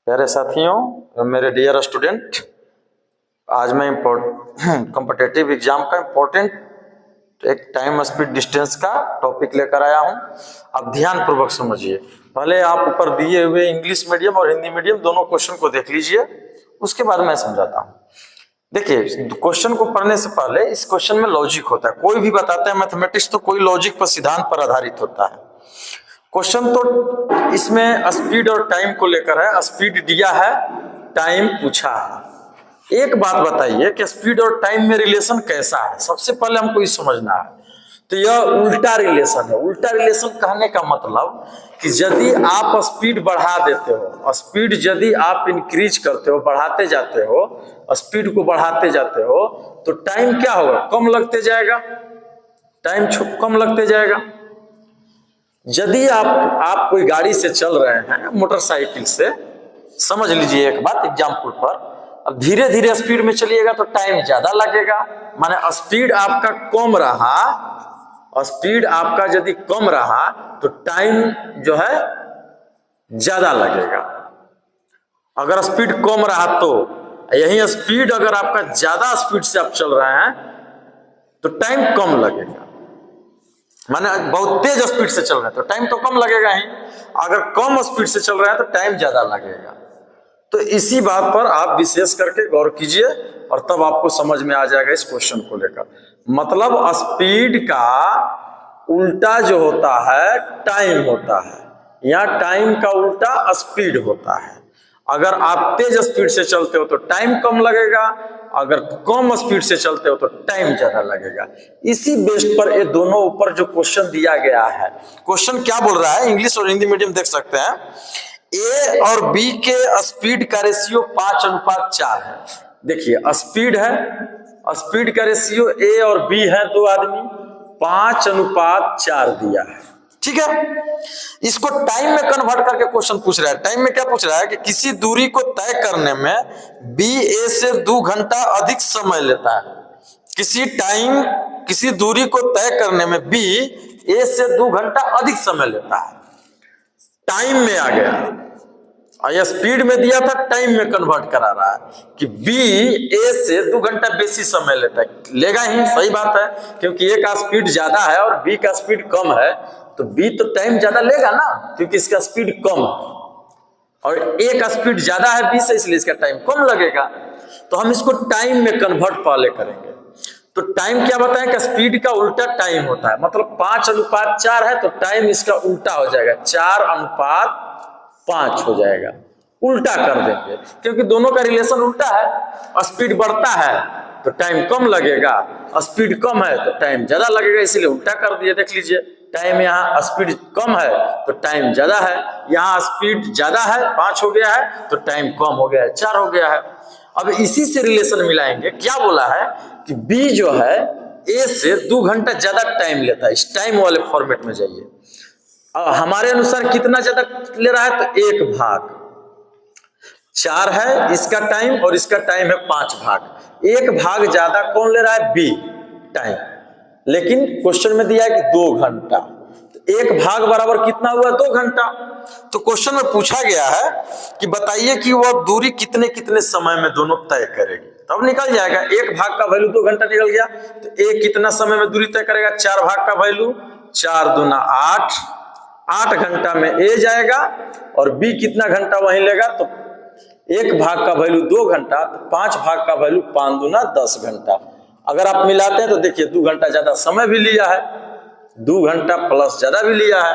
प्यारे साथियों, मेरे डियर स्टूडेंट, आज मैं कॉम्पिटिटिव एग्जाम का इम्पोर्टेंट एक टाइम स्पीड डिस्टेंस का टॉपिक लेकर आया हूं। अब ध्यान पूर्वक समझिए। पहले आप ऊपर दिए हुए इंग्लिश मीडियम और हिंदी मीडियम दोनों क्वेश्चन को देख लीजिए, उसके बाद मैं समझाता हूं। देखिए, क्वेश्चन को पढ़ने से पहले इस क्वेश्चन में लॉजिक होता है। कोई भी बताता है मैथमेटिक्स तो कोई लॉजिक पर, सिद्धांत पर आधारित होता है। क्वेश्चन तो इसमें स्पीड और टाइम को लेकर है। स्पीड दिया है, टाइम पूछा है। एक बात बताइए कि स्पीड और टाइम में रिलेशन कैसा है। सबसे पहले हमको ये समझना है। तो यह उल्टा रिलेशन है। उल्टा रिलेशन कहने का मतलब कि यदि आप स्पीड बढ़ा देते हो, स्पीड यदि आप इंक्रीज करते हो, बढ़ाते जाते हो, स्पीड को बढ़ाते जाते हो, तो टाइम क्या होगा? कम लगते जाएगा। टाइम कम लगते जाएगा। यदि आप कोई गाड़ी से चल रहे हैं, मोटरसाइकिल से, समझ लीजिए एक बात एग्जाम्पल पर, अब धीरे धीरे स्पीड में चलिएगा तो टाइम ज्यादा लगेगा। माने स्पीड आपका कम रहा, स्पीड आपका यदि कम रहा तो टाइम जो है ज्यादा लगेगा। अगर स्पीड कम रहा तो, यही स्पीड अगर आपका ज्यादा स्पीड से आप चल रहे हैं तो टाइम कम लगेगा। माने बहुत तेज स्पीड से चल रहे हैं तो टाइम तो कम लगेगा ही, अगर कम स्पीड से चल रहे हैं तो टाइम ज्यादा लगेगा। तो इसी बात पर आप विशेष करके गौर कीजिए और तब आपको समझ में आ जाएगा इस क्वेश्चन को लेकर। मतलब स्पीड का उल्टा जो होता है टाइम होता है, या टाइम का उल्टा स्पीड होता है। अगर आप तेज स्पीड से चलते हो तो टाइम कम लगेगा, अगर कम स्पीड से चलते हो तो टाइम ज्यादा लगेगा। इसी बेस पर ये दोनों ऊपर जो क्वेश्चन दिया गया है, क्वेश्चन क्या बोल रहा है, इंग्लिश और हिंदी मीडियम देख सकते हैं। ए और बी के स्पीड का रेशियो 5:4 है। देखिए स्पीड है, स्पीड का रेशियो ए और बी है, दो आदमी, 5:4 दिया है। ठीक है, इसको टाइम में कन्वर्ट करके क्वेश्चन पूछ रहा है। टाइम में क्या पूछ रहा है कि किसी दूरी को तय करने में बी ए से 2 घंटा अधिक समय लेता है। किसी दूरी को तय करने में बी ए से 2 घंटा अधिक समय लेता है। टाइम में आ गया और यह स्पीड में दिया था, टाइम में कन्वर्ट करा रहा है कि बी ए से 2 घंटा बेसी समय लेता है। लेगा ही, सही बात है, क्योंकि ए का स्पीड ज्यादा है और बी का स्पीड कम है, तो बी तो टाइम ज्यादा लेगा ना, क्योंकि इसका स्पीड कम है और ए का स्पीड ज्यादा है बी से, इसलिए इसका टाइम कम लगेगा। तो हम इसको टाइम में कन्वर्ट पहले करेंगे। तो टाइम क्या बताएं कि स्पीड का उल्टा टाइम होता है। मतलब 5:4 है तो टाइम इसका उल्टा हो जाएगा, 4:5 हो जाएगा। उल्टा कर देंगे क्योंकि दोनों का रिलेशन उल्टा है। स्पीड बढ़ता है तो टाइम कम लगेगा, स्पीड कम है तो टाइम ज्यादा लगेगा, इसीलिए उल्टा कर दिए। देख लीजिए, टाइम यहाँ स्पीड कम है तो टाइम ज्यादा है, यहाँ स्पीड ज्यादा है 5 हो गया है तो टाइम कम हो गया है, 4 हो गया है। अब इसी से रिलेशन मिलाएंगे। क्या बोला है कि बी जो है ए से 2 घंटा ज्यादा टाइम लेता है। इस टाइम वाले फॉर्मेट में जाइए। हमारे अनुसार कितना ज्यादा ले रहा है तो 1 भाग 4 है इसका टाइम और इसका टाइम है 5 भाग। 1 भाग ज्यादा कौन ले रहा है? B, time. लेकिन क्वेश्चन में दिया है कि 2 घंटा, तो 1 भाग बराबर कितना हुआ? 2 घंटा। तो क्वेश्चन में पूछा गया है कि बताइए कि वह दूरी कितने कितने समय में दोनों तय करेगी। तब निकल जाएगा 1 भाग का वैल्यू 2 घंटा निकल गया, तो ए कितना समय में दूरी तय करेगा? 4 भाग का वैल्यू 4 दूना 8, 8 घंटा में ए जाएगा और बी कितना घंटा वहीं लेगा? तो 1 भाग का वैल्यू 2 घंटा, तो 5 भाग का वैल्यू 5 दूना 10 घंटा। अगर आप मिलाते हैं तो देखिए 2 घंटा ज्यादा समय भी लिया है, 2 घंटा प्लस ज्यादा भी लिया है।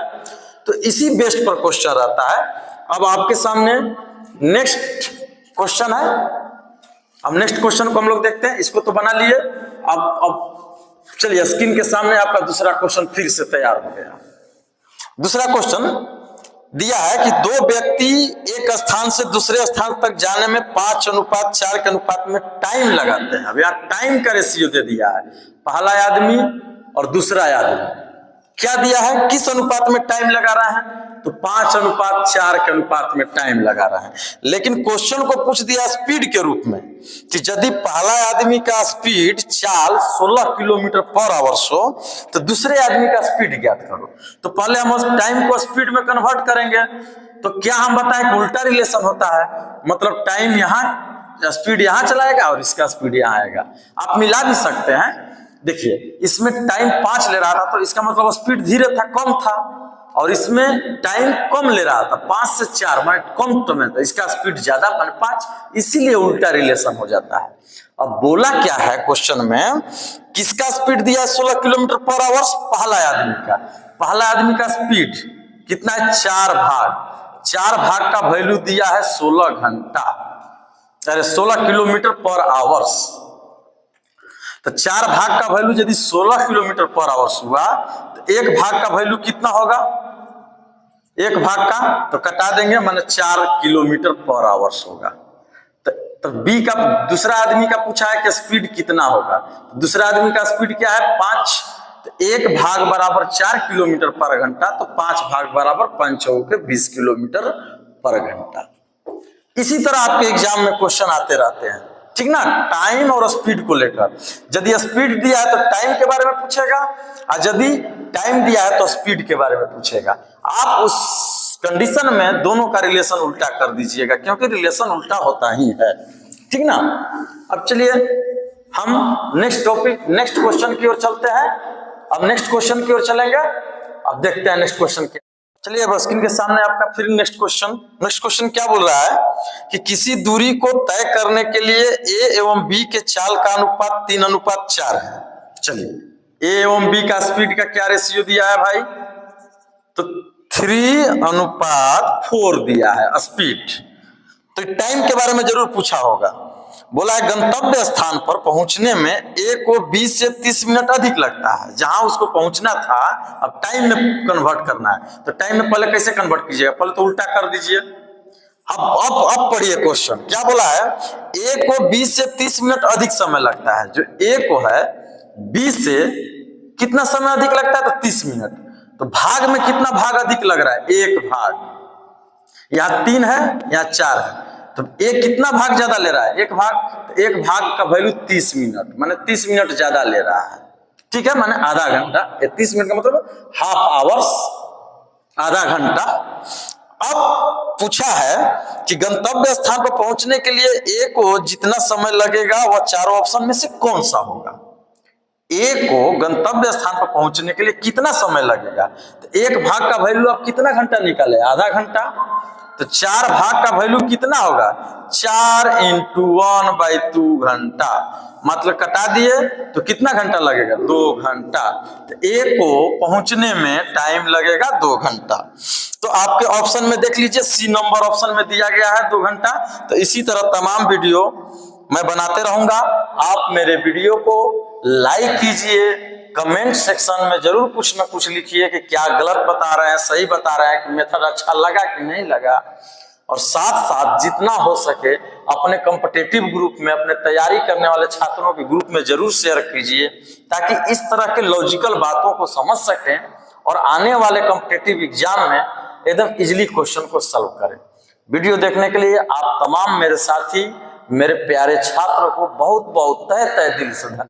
तो इसी बेस्ड पर क्वेश्चन रहता है। अब आपके सामने नेक्स्ट क्वेश्चन है। अब नेक्स्ट क्वेश्चन को हम लोग देखते हैं। इसको तो बना लिए। अब चलिए, स्क्रीन के सामने आपका दूसरा क्वेश्चन फिर से तैयार हो गया। दूसरा क्वेश्चन दिया है कि 2 व्यक्ति एक स्थान से दूसरे स्थान तक जाने में 5:4 के अनुपात में टाइम लगाते हैं। अब यहाँ टाइम का रेशियो दे दिया है, पहला आदमी और दूसरा आदमी। क्या दिया है? किस अनुपात में टाइम लगा रहा है? तो 5:4 के अनुपात में टाइम लगा रहा है। लेकिन क्वेश्चन को पूछ दिया स्पीड के रूप में कि यदि पहला आदमी का स्पीड चाल 16 किलोमीटर पर आवर हो तो दूसरे आदमी का स्पीड ज्ञात करो। तो पहले हम टाइम को स्पीड में कन्वर्ट करेंगे। तो क्या हम बताएं कि उल्टा रिलेशन होता है, मतलब टाइम यहाँ, स्पीड यहाँ चलाएगा और इसका स्पीड यहाँ आएगा। आप मिला भी सकते हैं। देखिए इसमें टाइम 5 ले रहा था तो इसका मतलब स्पीड धीरे था, कम था, और इसमें टाइम कम ले रहा था, 5 से 4 माने कम समय था, इसका स्पीड ज्यादा माने 5, इसीलिए उल्टा रिलेशन हो जाता है। अब बोला क्या है क्वेश्चन में, किसका स्पीड दिया 16 किलोमीटर पर आवर, पहला आदमी का। पहला आदमी का स्पीड कितना है, 4 भाग, 4 भाग का वैल्यू दिया है 16 घंटा, अरे 16 किलोमीटर पर आवर्स। तो 4 भाग का वैल्यू यदि 16 किलोमीटर पर आवर्स हुआ तो एक भाग का वैल्यू कितना होगा, एक भाग का तो कटा देंगे, माने 4 किलोमीटर पर आवर्स होगा। तो बी का दूसरा आदमी का पूछा है कि स्पीड कितना होगा, दूसरा आदमी का स्पीड क्या है 5, तो एक भाग बराबर 4 किलोमीटर पर घंटा, तो 5 भाग बराबर 5 के 20 किलोमीटर पर घंटा। इसी तरह आपके एग्जाम में क्वेश्चन आते रहते हैं, ठीक ना, टाइम और स्पीड को लेकर। यदि स्पीड दिया है तो टाइम के बारे में पूछेगा, और यदि टाइम दिया है तो स्पीड के बारे में पूछेगा। आप उस कंडीशन में दोनों का रिलेशन उल्टा कर दीजिएगा, क्योंकि रिलेशन उल्टा होता ही है, ठीक ना। अब चलिए हम नेक्स्ट टॉपिक, नेक्स्ट क्वेश्चन की ओर चलते हैं। अब नेक्स्ट क्वेश्चन की ओर चलेंगे, अब देखते हैं नेक्स्ट क्वेश्चन क्या। चलिए अब स्क्रीन के सामने आपका फिर नेक्स्ट क्वेश्चन क्या बोल रहा है कि किसी दूरी को तय करने के लिए ए एवं बी के चाल का अनुपात 3:4 है। चलिए ए एवं बी का स्पीड का क्या रेशियो दिया है भाई, तो 3:4 दिया है स्पीड। तो टाइम के बारे में जरूर पूछा होगा। बोला है गंतव्य स्थान पर पहुंचने में ए को 20 से 30 मिनट अधिक लगता है, जहां उसको पहुंचना था अब टाइम में कन्वर्ट करना है, तो टाइम में पहले कैसे कन्वर्ट कीजिएगा, पहले तो उल्टा कर दीजिए। अब पढ़िए क्वेश्चन क्या बोला है, ए को 20 से 30 मिनट अधिक समय लगता है, जो ए को है 20 से कितना समय अधिक लगता है, तो 30 मिनट। तो भाग में कितना भाग अधिक लग रहा है, एक भाग, यहाँ 3 है यहाँ 4 है, तो एक कितना भाग ज्यादा ले रहा है, एक भाग, तो एक भाग का वैल्यू 30 मिनट, माने 30 मिनट ज्यादा ले रहा है, ठीक है, माने आधा घंटा। 30 मिनट का मतलब हाफ आवर्स, आधा घंटा। अब पूछा है कि गंतव्य स्थान पर पहुंचने के लिए ए को जितना समय लगेगा वह चारों ऑप्शन में से कौन सा होगा। ए को गंतव्य स्थान पर पहुंचने के लिए कितना समय लगेगा, तो एक भाग का वैल्यू आप कितना घंटा निकाले, आधा घंटा, तो 4 भाग का वैल्यू कितना होगा, 4 × 1/2 घंटा, मतलब कटा दिए तो कितना घंटा लगेगा, 2 घंटा। तो ए को पहुंचने में टाइम लगेगा 2 घंटा। तो आपके ऑप्शन में देख लीजिए सी नंबर ऑप्शन में दिया गया है 2 घंटा। तो इसी तरह तमाम वीडियो मैं बनाते रहूंगा। आप मेरे वीडियो को लाइक कीजिए, कमेंट सेक्शन में जरूर कुछ ना कुछ लिखिए कि क्या गलत बता रहे हैं, सही बता रहे हैं, कि मेथड अच्छा लगा कि नहीं लगा। और साथ साथ जितना हो सके अपने कॉम्पिटिटिव ग्रुप में, अपने तैयारी करने वाले छात्रों के ग्रुप में जरूर शेयर कीजिए, ताकि इस तरह के लॉजिकल बातों को समझ सकें और आने वाले कॉम्पिटिटिव एग्जाम में एकदम इजीली क्वेश्चन को सॉल्व करें। वीडियो देखने के लिए आप तमाम मेरे साथी, मेरे प्यारे छात्र को बहुत बहुत तहे दिल से धन्यवाद।